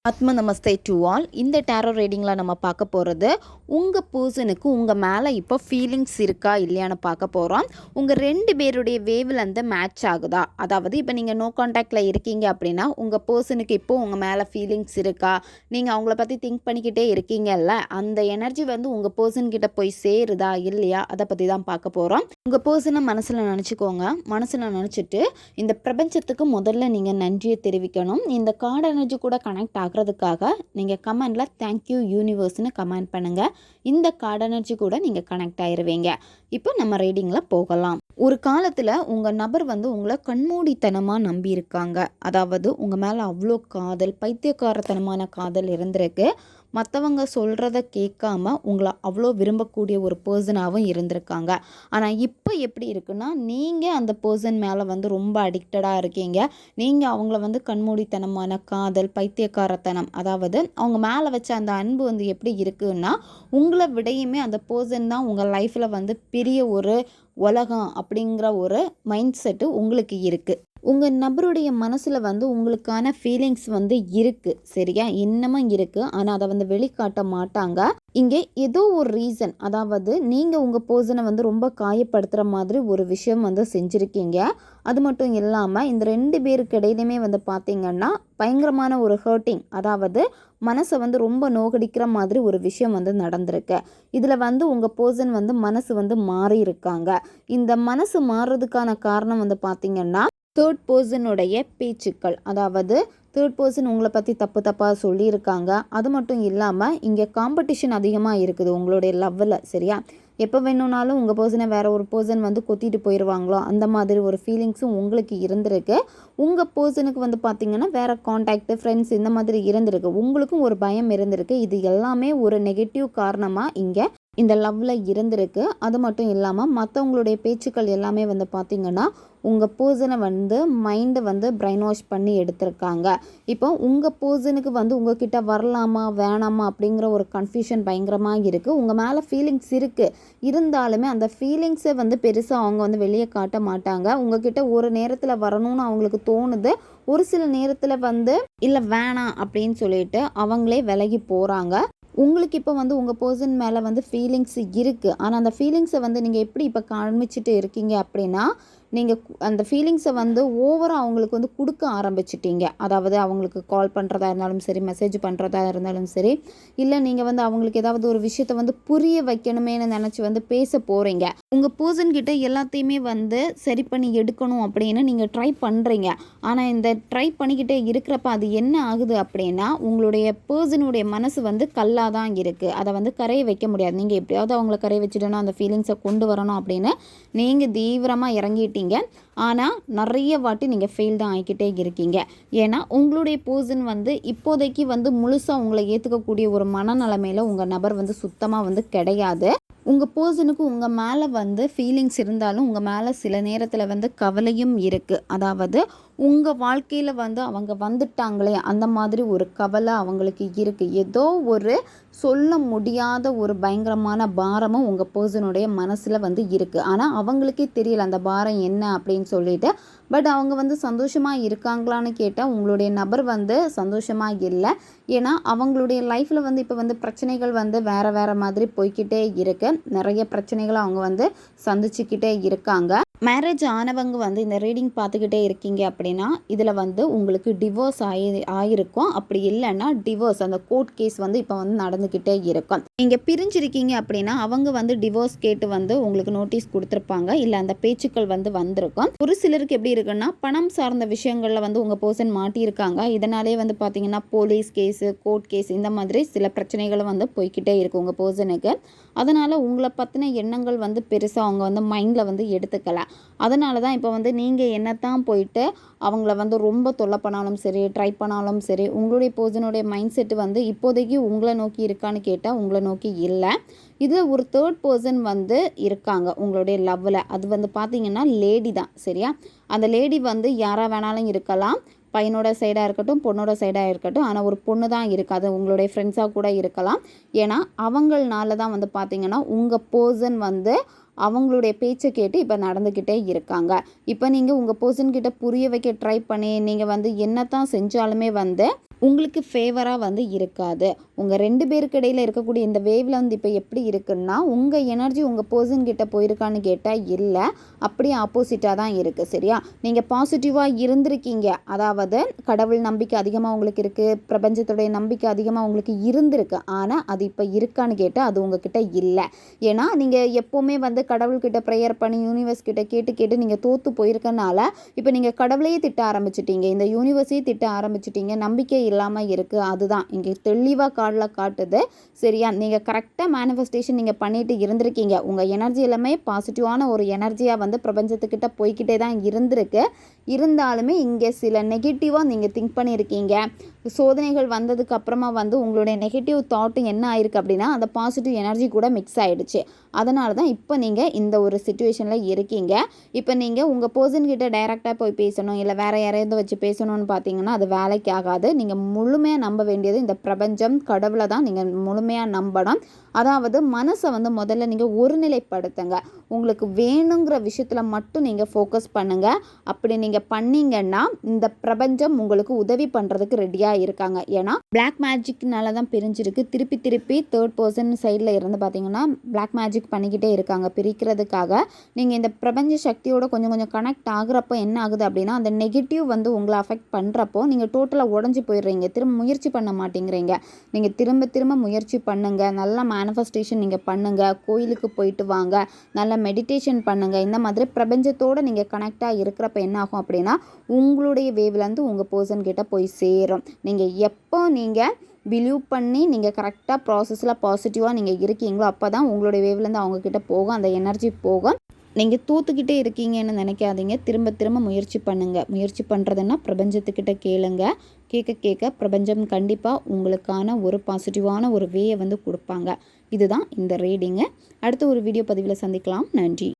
ஆத்ம நமஸ்தே to all. இந்த tarot ரீடிங்கில் நம்ம பார்க்க போகிறது உங்கள் பர்சனுக்கு உங்கள் மேலே இப்போ ஃபீலிங்ஸ் இருக்கா இல்லையான்னு பார்க்க போகிறோம். உங்கள் 2 பேருடைய வேவில் அந்த மேட்ச் ஆகுதா, அதாவது இப்போ நீங்கள் நோ கான்டாக்டில் இருக்கீங்க அப்படின்னா உங்கள் பர்சனுக்கு இப்போ உங்கள் மேலே ஃபீலிங்ஸ் இருக்கா, நீங்கள் அவங்கள பற்றி திங்க் பண்ணிக்கிட்டே இருக்கீங்கல்ல, அந்த எனர்ஜி வந்து உங்கள் பர்சன்கிட்ட போய் சேருதா இல்லையா, அதை பற்றி தான் பார்க்க போகிறோம். உங்கள் பர்சனை மனசில் நினச்சிக்கோங்க. மனசில் நினச்சிட்டு இந்த பிரபஞ்சத்துக்கு முதல்ல நீங்கள் நன்றியை தெரிவிக்கணும். இந்த கார்டு எனர்ஜி கூட கனெக்ட் ஆகிறதுக்காக நீங்கள் கமெண்டில் தேங்க்யூ யூனிவர்ஸ்னு கமெண்ட் பண்ணுங்கள். இந்த கார்டு எனர்ஜி கூட நீங்கள் கனெக்ட் ஆயிடுவீங்க. இப்போ நம்ம ரீடிங்கில் போகலாம். ஒரு காலத்தில் உங்கள் நபர் வந்து உங்களை கண்மூடித்தனமாக நம்பியிருக்காங்க. அதாவது உங்கள் மேலே அவ்வளோ காதல், பைத்தியக்காரத்தனமான காதல் இருந்திருக்கு. மற்றவங்க சொல்கிறத கேட்காம உங்களை அவ்வளோ விரும்பக்கூடிய ஒரு பர்சனாகவும் இருந்திருக்காங்க. ஆனால் இப்போ எப்படி இருக்குன்னா, நீங்கள் அந்த பர்சன் மேலே வந்து ரொம்ப அடிக்டடாக இருக்கீங்க. நீங்கள் அவங்கள வந்து கண்மூடித்தனமான காதல், பைத்தியக்காரத்தனம், அதாவது அவங்க மேலே வச்ச அந்த அன்பு வந்து எப்படி இருக்குன்னா, உங்களை விடையுமே அந்த பர்சன் தான் உங்கள் லைஃப்பில் வந்து பெரிய ஒரு உலகம் அப்படிங்கிற ஒரு மைண்ட் செட்டு உங்களுக்கு இருக்குது. உங்கள் நபருடைய மனசில் வந்து உங்களுக்கான ஃபீலிங்ஸ் வந்து இருக்குது, சரியா, இன்னமும் இருக்குது. ஆனால் அதை வந்து வெளிக்காட்ட மாட்டாங்க. இங்கே ஏதோ ஒரு ரீசன், அதாவது நீங்கள் உங்கள் பர்சனை வந்து ரொம்ப காயப்படுத்துகிற மாதிரி ஒரு விஷயம் வந்து செஞ்சுருக்கீங்க. அது மட்டும் இல்லாமல் இந்த 2 பேருக்கு இடையிலுமே வந்து பார்த்திங்கன்னா பயங்கரமான ஒரு ஹர்ட்டிங், அதாவது மனசை வந்து ரொம்ப நோகடிக்கிற மாதிரி ஒரு விஷயம் வந்து நடந்திருக்கு. இதில் வந்து உங்கள் பர்சன் வந்து மனசு வந்து மாறி இருக்காங்க. இந்த மனசு மாறுறதுக்கான காரணம் வந்து பார்த்திங்கன்னா தேர்ட் பர்சனுடைய பேச்சுக்கள், அதாவது தேர்ட் பர்சன் உங்களை பற்றி தப்பாக சொல்லியிருக்காங்க. அது மட்டும் இல்லாமல் இங்கே காம்படிஷன் அதிகமாக இருக்குது உங்களுடைய லவ்வில், சரியா. எப்போ வேணும்னாலும் உங்கள் பர்சனை வேறு ஒரு பர்சன் வந்து கொத்திட்டு போயிடுவாங்களோ அந்த மாதிரி ஒரு ஃபீலிங்ஸும் உங்களுக்கு இருந்திருக்கு. உங்கள் பர்சனுக்கு வந்து பார்த்திங்கன்னா வேறு காண்டாக்ட், ஃப்ரெண்ட்ஸ் இந்த மாதிரி இருந்திருக்கு. உங்களுக்கும் ஒரு பயம் இருந்திருக்கு. இது எல்லாமே ஒரு நெகட்டிவ் காரணமாக இங்கே இந்த லவ்வில் இருந்திருக்கு. அது மட்டும் இல்லாமல் மற்றவங்களுடைய பேச்சுக்கள் எல்லாமே வந்து பார்த்திங்கன்னா உங்கள் பர்சனை வந்து மைண்டை வந்து பிரைன் வாஷ் பண்ணி எடுத்திருக்காங்க. இப்போ உங்கள் பர்சனுக்கு வந்து உங்ககிட்ட வரலாமா வேணாமா அப்படிங்கிற ஒரு கன்ஃபியூஷன் பயங்கரமாக இருக்குது. உங்கள் மேலே ஃபீலிங்ஸ் இருக்குது, இருந்தாலுமே அந்த ஃபீலிங்ஸை வந்து பெருசாக அவங்க வந்து வெளியே காட்ட மாட்டாங்க. உங்ககிட்ட ஒரு நேரத்தில் வரணும்னு அவங்களுக்கு தோணுது, ஒரு சில நேரத்தில் வந்து இல்லை வேணாம் அப்படின்னு சொல்லிட்டு அவங்களே விலகி போகிறாங்க. உங்களுக்கு இப்போ வந்து உங்கள் பர்சன் மேலே வந்து ஃபீலிங்ஸ் இருக்குது. ஆனால் அந்த ஃபீலிங்ஸை வந்து நீங்கள் எப்படி இப்போ காமிச்சிட்டு இருக்கீங்க அப்படின்னா, நீங்கள் அந்த ஃபீலிங்ஸை வந்து ஓவராக அவங்களுக்கு வந்து கொடுக்க ஆரம்பிச்சிட்டீங்க. அதாவது அவங்களுக்கு கால் பண்ணுறதா இருந்தாலும் சரி, மெசேஜ் பண்ணுறதா இருந்தாலும் சரி, இல்லை நீங்கள் வந்து அவங்களுக்கு ஏதாவது ஒரு விஷயத்த வந்து புரிய வைக்கணுமேனு நினச்சி வந்து பேச போகிறீங்க. உங்கள் பர்சன்கிட்ட எல்லாத்தையுமே வந்து சரி பண்ணி எடுக்கணும் அப்படின்னு நீங்கள் ட்ரை பண்ணுறீங்க. ஆனால் இந்த ட்ரை பண்ணிக்கிட்டே இருக்கிறப்ப அது என்ன ஆகுது அப்படின்னா, உங்களுடைய பர்சனுடைய மனசு வந்து கல்லாக தான் இருக்குது. அதை வந்து கரையை வைக்க முடியாது. நீங்கள் எப்படியாவது அவங்கள கரையை வச்சுட்டணும், அந்த ஃபீலிங்ஸை கொண்டு வரணும் அப்படின்னு நீங்கள் தீவிரமாக இறங்கிட்டீங்க. ஆனால் நிறைய வாட்டி நீங்கள் ஃபெயில் தான் ஆகிக்கிட்டே இருக்கீங்க. ஏன்னா உங்களுடைய பர்சன் வந்து இப்போதைக்கு வந்து முழுசாக உங்களை ஏற்றுக்கக்கூடிய ஒரு மனநிலைமையில் உங்கள் நபர் வந்து சுத்தமாக வந்து கிடையாது. உங்கள் பர்சனுக்கு உங்கள் மேலே வந்து ஃபீலிங்ஸ் இருந்தாலும் உங்கள் மேலே சில நேரத்தில் வந்து கவலையும் இருக்குது. அதாவது உங்கள் வாழ்க்கையில் வந்து அவங்க வந்துட்டாங்களே அந்த மாதிரி ஒரு கவலை அவங்களுக்கு இருக்குது. ஏதோ ஒரு சொல்ல முடியாத ஒரு பயங்கரமான பாரமும் உங்கள் பர்சனுடைய மனசில் வந்து இருக்குது. ஆனால் அவங்களுக்கே தெரியல அந்த பாரம் என்ன அப்படின்னு சொல்லிட்டு. பட் அவங்க வந்து சந்தோஷமாக இருக்காங்களான்னு கேட்டால் உங்களுடைய நபர் வந்து சந்தோஷமாக இல்லை. ஏன்னா அவங்களுடைய லைஃப்பில் வந்து இப்போ வந்து பிரச்சனைகள் வந்து வேறு மாதிரி போய்கிட்டே இருக்குது. நிறைய பிரச்சனைகளை அவங்க வந்து சந்திச்சுக்கிட்டே இருக்காங்க. மேரேஜ் ஆனவங்க வந்து இந்த ரீடிங் பார்த்துக்கிட்டே இருக்கீங்க அப்படின்னா இதில் வந்து உங்களுக்கு டிவோர்ஸ் ஆகிருக்கும். அப்படி இல்லைன்னா டிவோர்ஸ் அந்த கோர்ட் கேஸ் வந்து இப்போ வந்து நடந்துக்கிட்டே இருக்கும். நீங்கள் பிரிஞ்சிருக்கீங்க அப்படின்னா அவங்க வந்து டிவோர்ஸ் கேட்டு வந்து உங்களுக்கு நோட்டீஸ் கொடுத்துருப்பாங்க, இல்லை அந்த பேச்சுக்கள் வந்து வந்திருக்கும். ஒரு சிலருக்கு எப்படி இருக்குன்னா, பணம் சார்ந்த விஷயங்களில் வந்து உங்கள் பர்சன் மாட்டியிருக்காங்க. இதனாலே வந்து பார்த்தீங்கன்னா போலீஸ் கேஸு, கோர்ட் கேஸ் இந்த மாதிரி சில பிரச்சனைகளும் வந்து போய்கிட்டே இருக்குது உங்கள் பர்சனுக்கு. அதனால் உங்களை பற்றின எண்ணங்கள் வந்து பெருசாக அவங்க வந்து மைண்டில் வந்து எடுத்துக்கல. அதனால தான் இப்போ வந்து நீங்கள் என்னத்தான் போயிட்டு அவங்கள வந்து ரொம்ப தொல்லை பண்ணாலும் சரி, ட்ரை பண்ணாலும் சரி, உங்களுடைய பர்சனுடைய மைண்ட் செட்டு வந்து இப்போதைக்கு உங்களை நோக்கி இருக்கான்னு கேட்டால் உங்களை நோக்கி இல்லை. இதில் ஒரு தேர்ட் பர்சன் வந்து இருக்காங்க உங்களுடைய லவ்வில். அது வந்து பார்த்திங்கன்னா லேடி தான், சரியா. அந்த லேடி வந்து யாராக வேணாலும் இருக்கலாம், பையனோட சைடாக இருக்கட்டும், பொண்ணோட சைடாக இருக்கட்டும். ஆனால் ஒரு பொண்ணு தான் இருக்காது, உங்களுடைய ஃப்ரெண்ட்ஸாக கூட இருக்கலாம். ஏன்னா அவங்களால தான் வந்து பார்த்திங்கன்னா உங்கள் பர்சன் வந்து அவங்களுடைய பேச்சை கேட்டு இப்போ நடந்துக்கிட்டே இருக்காங்க. இப்போ நீங்கள் உங்கள் பர்சன்கிட்ட புரிய வைக்க ட்ரை பண்ணி நீங்கள் வந்து என்னத்தான் செஞ்சாலுமே வந்து உங்களுக்கு ஃபேவராக வந்து இருக்காது. உங்கள் 2 பேருக்கு இடையில இருக்கக்கூடிய இந்த வேவ்ல வந்து இப்போ எப்படி இருக்குன்னா, உங்கள் எனர்ஜி உங்கள் பர்சன் கிட்ட போயிருக்கான்னு கேட்டால் இல்லை. அப்படியே ஆப்போசிட்டாக தான் இருக்குது. சரியா? நீங்கள் பாசிட்டிவாக இருந்திருக்கீங்க. அதாவது கடவுள் நம்பிக்கை அதிகமாக உங்களுக்கு இருக்குது, பிரபஞ்சத்துடைய நம்பிக்கை அதிகமாக உங்களுக்கு இருந்திருக்கு. ஆனால் அது இப்போ இருக்கான்னு கேட்டால் அது உங்ககிட்ட இல்லை. ஏன்னா நீங்கள் எப்போவுமே வந்து கடவுள்கிட்ட ப்ரேயர் பண்ணி யூனிவர்ஸ் கிட்ட கேட்டு கேட்டு நீங்கள் தோற்று போயிருக்கனால இப்போ நீங்கள் கடவுளையே திட்ட ஆரம்பிச்சிட்டீங்க, இந்த யூனிவர்ஸையே திட்ட ஆரம்பிச்சிட்டீங்க. நம்பிக்கை இல்லாமல் இருக்குது. அதுதான் இங்கே தெளிவாக கார்டில் காட்டுது. சரியா? நீங்கள் கரெக்டாக மேனிஃபெஸ்டேஷன் நீங்கள் பண்ணிட்டு இருந்திருக்கீங்க. உங்கள் எனர்ஜி எல்லாமே பாசிட்டிவான ஒரு எனர்ஜியாக வந்து பிரபஞ்சத்துக்கிட்ட போய்கிட்டே தான் இருந்திருக்கு. இருந்தாலுமே இங்கே சில நெகட்டிவாக நீங்கள் திங்க் பண்ணியிருக்கீங்க. சோதனைகள் வந்ததுக்கு அப்புறமா வந்து உங்களுடைய நெகட்டிவ் தாட்டு என்ன ஆயிருக்கு அப்படின்னா அந்த பாசிட்டிவ் எனர்ஜி கூட மிக்ஸ் ஆகிடுச்சு. அதனால தான் இப்போ நீங்கள் இந்த ஒரு சிச்சுவேஷனில் இருக்கீங்க. இப்போ நீங்கள் உங்கள் பர்சன் கிட்ட டைரெக்டாக போய் பேசணும், இல்லை வேறு யாரையாவது வச்சு பேசணும்னு பார்த்தீங்கன்னா அது வேலைக்கு ஆகாது. நீங்கள் முழுமையாக நம்ப வேண்டியது இந்த பிரபஞ்சம், கடவுளை தான் நீங்கள் முழுமையாக நம்பணும். அதாவது மனசை வந்து முதல்ல நீங்கள் ஒருநிலைப்படுத்துங்க. உங்களுக்கு வேணுங்கிற விஷயத்தில் மட்டும் நீங்கள் ஃபோக்கஸ் பண்ணுங்கள். அப்படி நீங்கள் பண்ணீங்கன்னா இந்த பிரபஞ்சம் உங்களுக்கு உதவி பண்ணுறதுக்கு ரெடியாக இருக்காங்க. ஏன்னா பிளாக் மேஜிக்னால தான் பிரிஞ்சிருக்கு. திருப்பி திருப்பி தேர்ட் பர்சன் சைடில் இருந்து பார்த்தீங்கன்னா பிளாக் மேஜிக் பண்ணிக்கிட்டே இருக்காங்க பிரிக்கிறதுக்காக. நீங்கள் இந்த பிரபஞ்ச சக்தியோட கொஞ்சம் கொஞ்சம் கனெக்ட் ஆகுறப்போ என்ன ஆகுது அப்படின்னா அந்த நெகட்டிவ் வந்து உங்களை அஃபெக்ட் பண்ணுறப்போ நீங்கள் டோட்டலாக உடஞ்சி போயிடுறீங்க. திரும்ப முயற்சி பண்ண மாட்டேங்கிறீங்க. நீங்கள் திரும்ப திரும்ப முயற்சி பண்ணுங்கள். நல்லா மேனிஃபெஸ்டேஷன் நீங்கள் பண்ணுங்கள். கோயிலுக்கு போயிட்டு வாங்க, நல்லா மெடிடேஷன் பண்ணுங்கள். இந்த மாதிரி பிரபஞ்சத்தோடு நீங்கள் கனெக்டாக இருக்கிறப்ப என்ன ஆகும் அப்படின்னா உங்களுடைய வேவ்லேருந்து உங்கள் பர்சன் கிட்ட போய் சேரும். நீங்கள் எப்போ நீங்கள் பிலீவ் பண்ணி நீங்கள் கரெக்டாக ப்ராசஸில் பாசிட்டிவாக நீங்கள் இருக்கீங்களோ அப்போ தான் உங்களுடைய வேவ்லேருந்து அவங்கக்கிட்ட போகும், அந்த எனர்ஜி போகும். நீங்கள் தூத்துக்கிட்டே இருக்கீங்கன்னு நினைக்காதீங்க. திரும்ப திரும்ப முயற்சி பண்ணுங்கள். முயற்சி பண்ணுறதுன்னா பிரபஞ்சத்துக்கிட்ட கேளுங்க. கேட்க கேட்க பிரபஞ்சம் கண்டிப்பாக உங்களுக்கான ஒரு பாசிட்டிவான ஒரு வேயை வந்து கொடுப்பாங்க. இதுதான் இந்த ரீடிங்கு. அடுத்த ஒரு வீடியோ பதிவில் சந்திக்கலாம். நன்றி.